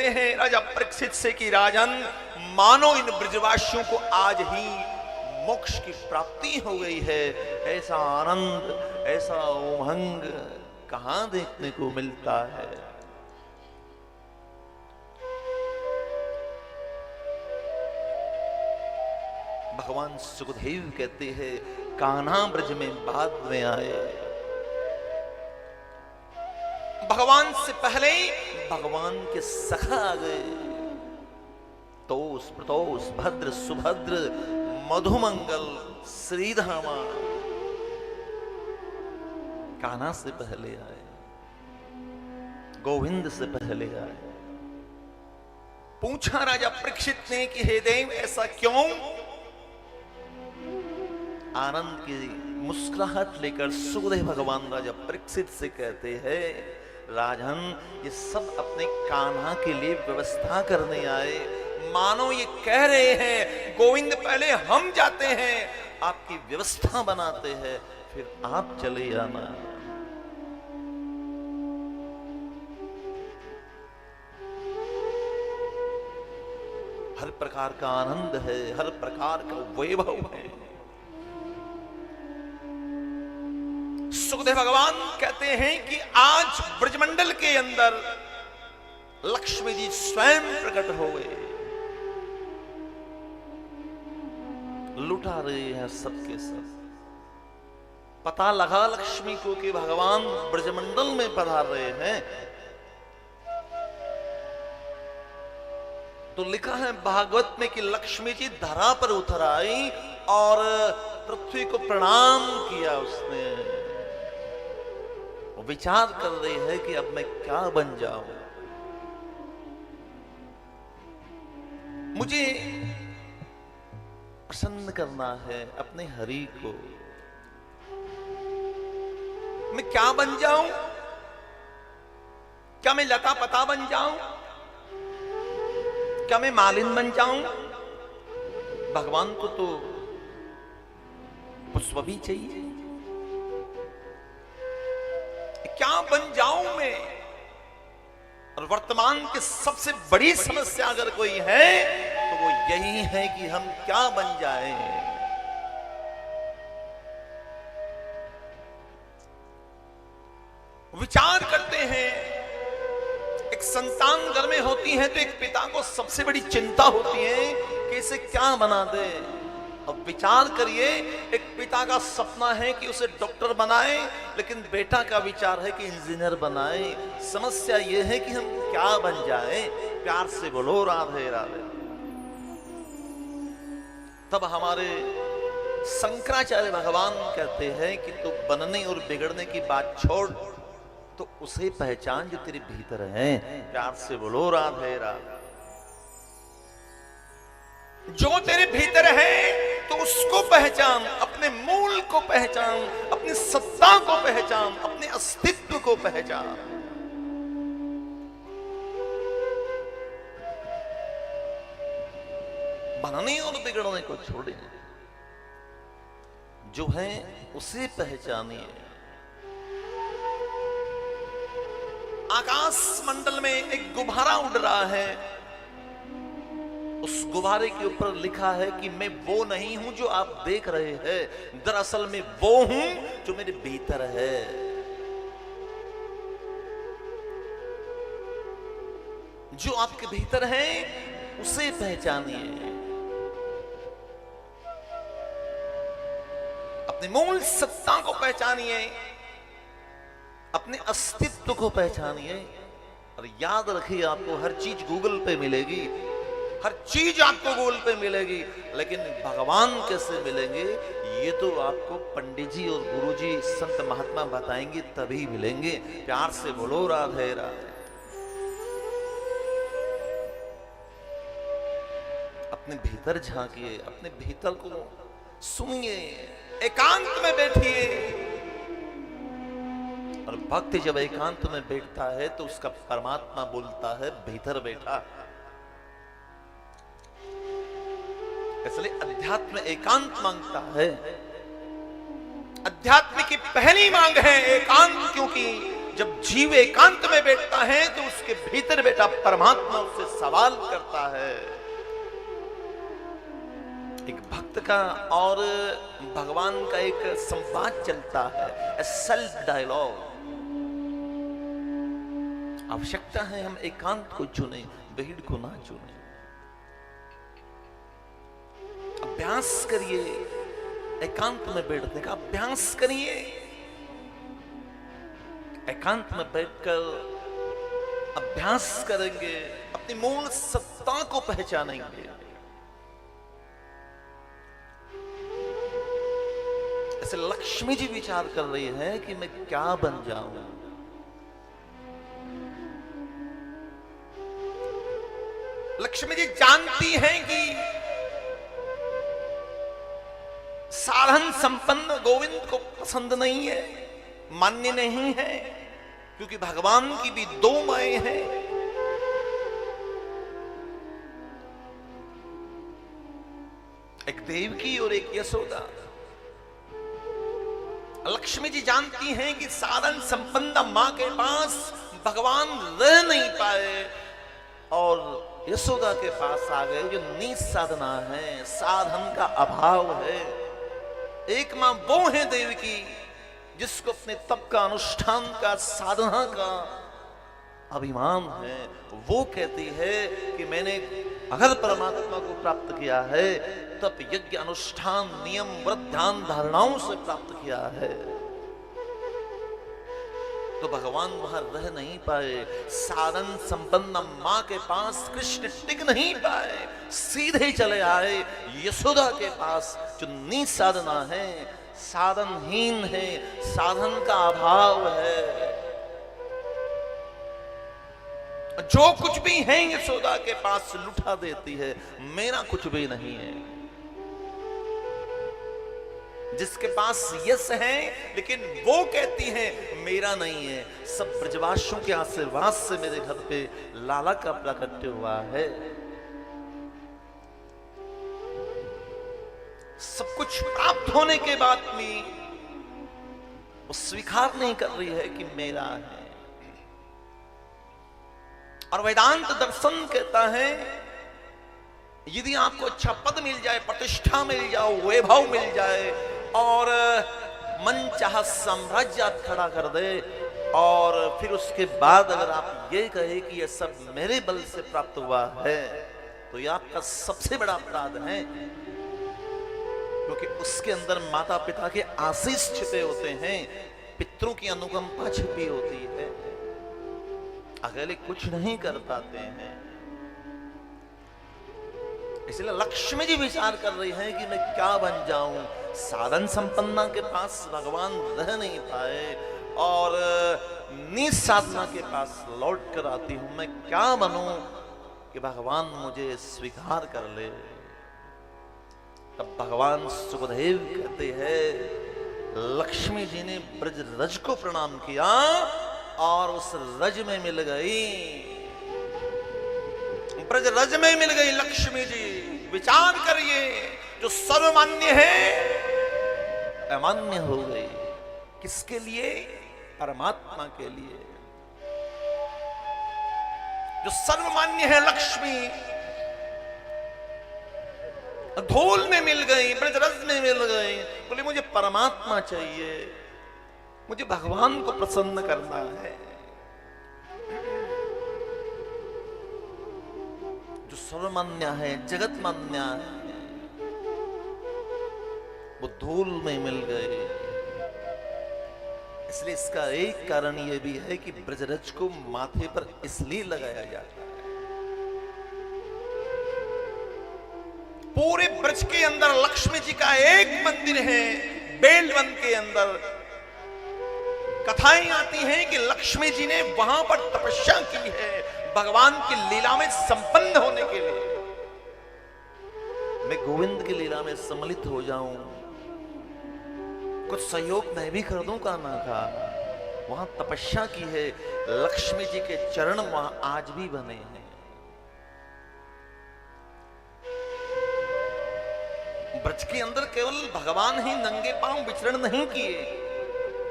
कहते हैं राजा परीक्षित से कि राजन, मानो इन ब्रजवासियों को आज ही मोक्ष की प्राप्ति हो गई है। ऐसा आनंद, ऐसा उमंग कहां देखने को मिलता है। भगवान सुखदेव कहते हैं, कान्हा ब्रज में बाद में आए। भगवान से पहले ही भगवान के सखा आ गए। तोष प्रतोष भद्र सुभद्र मधुमंगल श्रीधामा कान्हा से पहले आए, गोविंद से पहले आए। पूछा राजा परीक्षित ने कि हे देव, ऐसा क्यों? आनंद की मुस्कुराहट लेकर सुखदेव भगवान राजा परीक्षित से कहते हैं, राजन, ये सब अपने कान्हा के लिए व्यवस्था करने आए। मानो ये कह रहे हैं, गोविंद पहले हम जाते हैं, आपकी व्यवस्था बनाते हैं, फिर आप चले आना। हर प्रकार का आनंद है, हर प्रकार का वैभव है। सुखदेव भगवान कहते हैं कि आज ब्रजमंडल के अंदर लक्ष्मी जी स्वयं प्रकट हो गए, लुटा रहे हैं सबके सब। पता लगा लक्ष्मी को कि भगवान ब्रजमंडल में पधार रहे हैं, तो लिखा है भागवत में कि लक्ष्मी जी धरा पर उतर आई और पृथ्वी को प्रणाम किया उसने। वो विचार कर रही है कि अब मैं क्या बन जाऊं। मुझे प्रसन्न करना है अपने हरि को। मैं क्या बन जाऊं? क्या मैं लता पता बन जाऊं? क्या मैं मालिन बन जाऊं? भगवान को तो पुष्प भी चाहिए। क्या बन जाऊं मैं? और वर्तमान की सबसे बड़ी समस्या अगर कोई है तो वो यही है कि हम क्या बन जाएं। विचार करते हैं, एक संतान घर में होती है तो एक पिता को सबसे बड़ी चिंता होती है कि इसे क्या बना दे। अब विचार करिए, एक पिता का सपना है कि उसे डॉक्टर बनाए, लेकिन बेटा का विचार है कि इंजीनियर बनाए। समस्या यह है कि हम क्या बन जाएं। प्यार से बोलो राधे राधे। तब हमारे शंकराचार्य भगवान कहते हैं कि तू बनने और बिगड़ने की बात छोड़, तो उसे पहचान जो तेरे भीतर है। प्यार से बोलो राधे राधे। जो तेरे भीतर है तो उसको पहचान, अपने मूल को पहचान, अपनी सत्ता को पहचान, अपने अस्तित्व को पहचान। बनने और बिगड़ने को छोड़े, जो है उसे पहचानिए। आकाश मंडल में एक गुब्बारा उड़ रहा है, उस गुब्बारे के ऊपर लिखा है कि मैं वो नहीं हूं जो आप देख रहे हैं, दरअसल मैं वो हूं जो मेरे भीतर है। जो आपके भीतर है उसे पहचानिए, अपने मूल सत्ता को पहचानिए, अपने अस्तित्व को पहचानिए। और याद रखिए, आपको हर चीज गूगल पे मिलेगी, हर चीज आपको गूगल पे मिलेगी, लेकिन भगवान कैसे मिलेंगे ये तो आपको पंडित जी और गुरु जी संत महात्मा बताएंगे, तभी मिलेंगे। प्यार से बोलो राधे राधे। अपने भीतर झांकिए, अपने भीतर को सुनिए, एकांत में बैठिए। और भक्त जब एकांत में बैठता है तो उसका परमात्मा बोलता है भीतर बैठा। इसलिए अध्यात्म एकांत मांगता है। अध्यात्म की पहली मांग है एकांत, क्योंकि जब जीव एकांत में बैठता है तो उसके भीतर बेटा परमात्मा उससे सवाल करता है। एक भक्त का और भगवान का एक संवाद चलता है, सेल्फ डायलॉग। आवश्यकता है हम एकांत को चुने, भीड़ को ना चुने। अभ्यास करिए, एकांत में बैठने का अभ्यास करिए। एकांत में बैठकर अभ्यास करेंगे, अपनी मूल सत्ता को पहचानेंगे। ऐसे लक्ष्मी जी विचार कर रही है कि मैं क्या बन जाऊं। लक्ष्मी जी जानती हैं कि साधन संपन्न गोविंद को पसंद नहीं है, मान्य नहीं है, क्योंकि भगवान की भी दो माएं हैं। एक देवकी और एक यशोदा। लक्ष्मी जी जानती हैं कि साधन संपन्न मां के पास भगवान रह नहीं पाए और यशोदा के पास आ गए, जो नीच साधना है, साधन का अभाव है। एक मां वो है देवकी जिसको अपने तप का, अनुष्ठान का, साधना का अभिमान है। वो कहती है कि मैंने अगर परमात्मा को प्राप्त किया है तप, यज्ञ, अनुष्ठान, नियम, व्रत, ध्यान, धारणाओं से प्राप्त किया है, तो भगवान वहां रह नहीं पाए। साधन संपन्न मां के पास कृष्ण टिक नहीं पाए, सीधे चले आए यशोदा के पास, जो नीच साधना है, साधनहीन है, साधन का अभाव है। जो कुछ भी है यशोदा के पास लुटा देती है, मेरा कुछ भी नहीं है। जिसके पास यश है लेकिन वो कहती है मेरा नहीं है। सब ब्रजवासियों के आशीर्वाद से मेरे घर पे लाला का प्राकट्य हुआ है। सब कुछ प्राप्त होने के बाद भी वो स्वीकार नहीं कर रही है कि मेरा है। और वेदांत दर्शन कहता है यदि आपको अच्छा पद मिल जाए, प्रतिष्ठा मिल जाए, वैभव मिल जाए और मन चाह साम्राज्य आप खड़ा कर दे और फिर उसके बाद अगर आप ये कहे कि ये सब मेरे बल से प्राप्त हुआ है, तो ये आपका सबसे बड़ा अपराध है, क्योंकि उसके अंदर माता पिता के आशीष छिपे होते हैं, पितरों की अनुकंपा छिपी होती है। अकेले कुछ नहीं कर पाते हैं। इसलिए लक्ष्मी जी विचार कर रही है कि मैं क्या बन जाऊं। साधन संपन्ना के पास भगवान रह नहीं पाए और नीच साधना के पास लौट कर आती हूं। मैं क्या बनूं कि भगवान मुझे स्वीकार कर ले। तब भगवान सुखदेव कहते हैं लक्ष्मी जी ने ब्रज रज को प्रणाम किया और उस रज में मिल गई, ब्रज रज में मिल गई लक्ष्मी जी। विचार करिए, जो सर्वमान्य है अमान्य हो गई। किसके लिए? परमात्मा के लिए। जो सर्वमान्य है लक्ष्मी धूल में मिल गई, ब्रज रज में मिल गई। बोले मुझे परमात्मा चाहिए, मुझे भगवान को प्रसन्न करना है। जो सर्वमान्य है, जगत मान्य है, वो धूल में मिल गए। इसलिए इसका एक कारण यह भी है कि ब्रजरज को माथे पर इसलिए लगाया जाता है। पूरे ब्रज के अंदर लक्ष्मी जी का एक मंदिर है। बेलवन के अंदर कथाएं आती हैं कि लक्ष्मी जी ने वहां पर तपस्या की है भगवान की लीला में संपन्न होने के लिए। मैं गोविंद की लीला में सम्मिलित हो जाऊं, कुछ सहयोग मैं भी कर दूं का ना का। वहां तपस्या की है। लक्ष्मी जी के चरण वहां आज भी बने हैं। ब्रज के अंदर केवल भगवान ही नंगे पांव विचरण नहीं किए,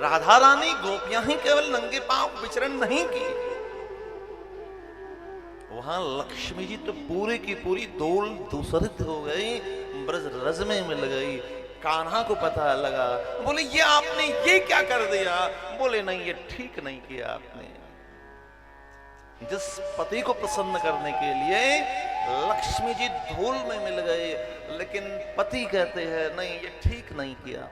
राधा रानी गोपियां ही केवल नंगे पांव विचरण नहीं की, वहां लक्ष्मी जी तो पूरी की पूरी डोल दूसरित हो गई, ब्रज रज में मिल गई। कान्हा को पता लगा, बोले ये आपने ये क्या कर दिया? बोले नहीं, ये ठीक नहीं किया आपने। जिस पति को प्रसन्न करने के लिए लक्ष्मी जी धूल में मिल गए, लेकिन पति कहते हैं नहीं, ये ठीक नहीं किया।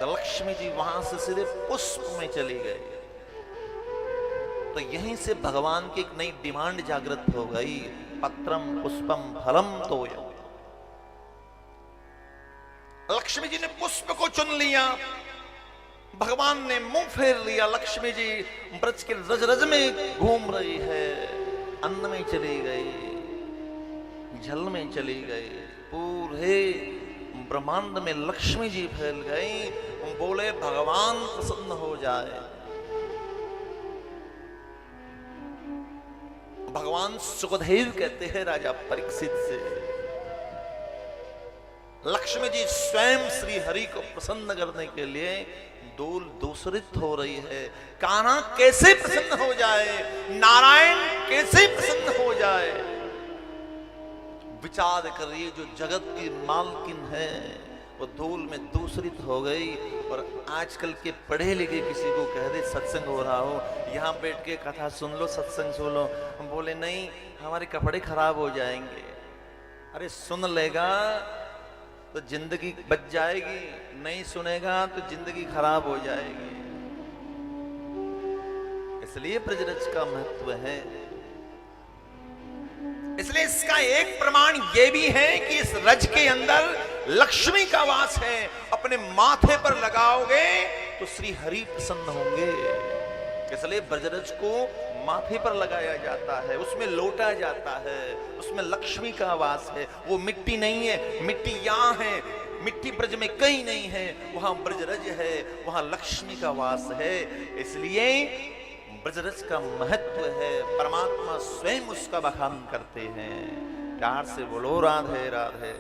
तो लक्ष्मी जी वहां से सीधे पुष्प में चली गई। तो यहीं से भगवान की एक नई डिमांड जागृत हो गई, पत्रम पुष्पम फलम तोयम। लक्ष्मी जी ने पुष्प को चुन लिया, भगवान ने मुंह फेर लिया। लक्ष्मी जी ब्रज के रज रज में घूम रही है, अन्न में चली गई, जल में चली गई, पूरे ब्रह्मांड में लक्ष्मी जी फैल गई। बोले भगवान प्रसन्न हो जाए। भगवान सुखदेव कहते हैं राजा परीक्षित से, लक्ष्मी जी स्वयं श्री हरि को प्रसन्न करने के लिए डोल दूसरित हो रही है। कान्हा कैसे प्रसन्न हो जाए, नारायण कैसे प्रसन्न हो जाए? विचार करिए, जो जगत की मालकिन है वो धूल में दूसरित हो गई। और आजकल के पढ़े लिखे किसी को कह दे सत्संग हो रहा हो, यहाँ बैठ के कथा सुन लो, सत्संग सुन लो, बोले नहीं हमारे कपड़े खराब हो जाएंगे। अरे सुन लेगा तो जिंदगी बच जाएगी, नहीं सुनेगा तो जिंदगी खराब हो जाएगी। इसलिए ब्रजरज का महत्व है। इसलिए इसका एक प्रमाण यह भी है कि इस रज के अंदर लक्ष्मी का वास है। अपने माथे पर लगाओगे तो श्री हरि प्रसन्न होंगे। इसलिए ब्रजरज को माथे पर लगाया जाता है, उसमें लौटा जाता है, उसमें लक्ष्मी का वास है। वो मिट्टी नहीं है, मिट्टी यहाँ है, मिट्टी ब्रज में कहीं नहीं है, वहां ब्रजरज है, वहां लक्ष्मी का वास है। इसलिए ब्रजरज का महत्व है, परमात्मा स्वयं उसका बखान करते हैं। प्यार से बोलो राधे राधे।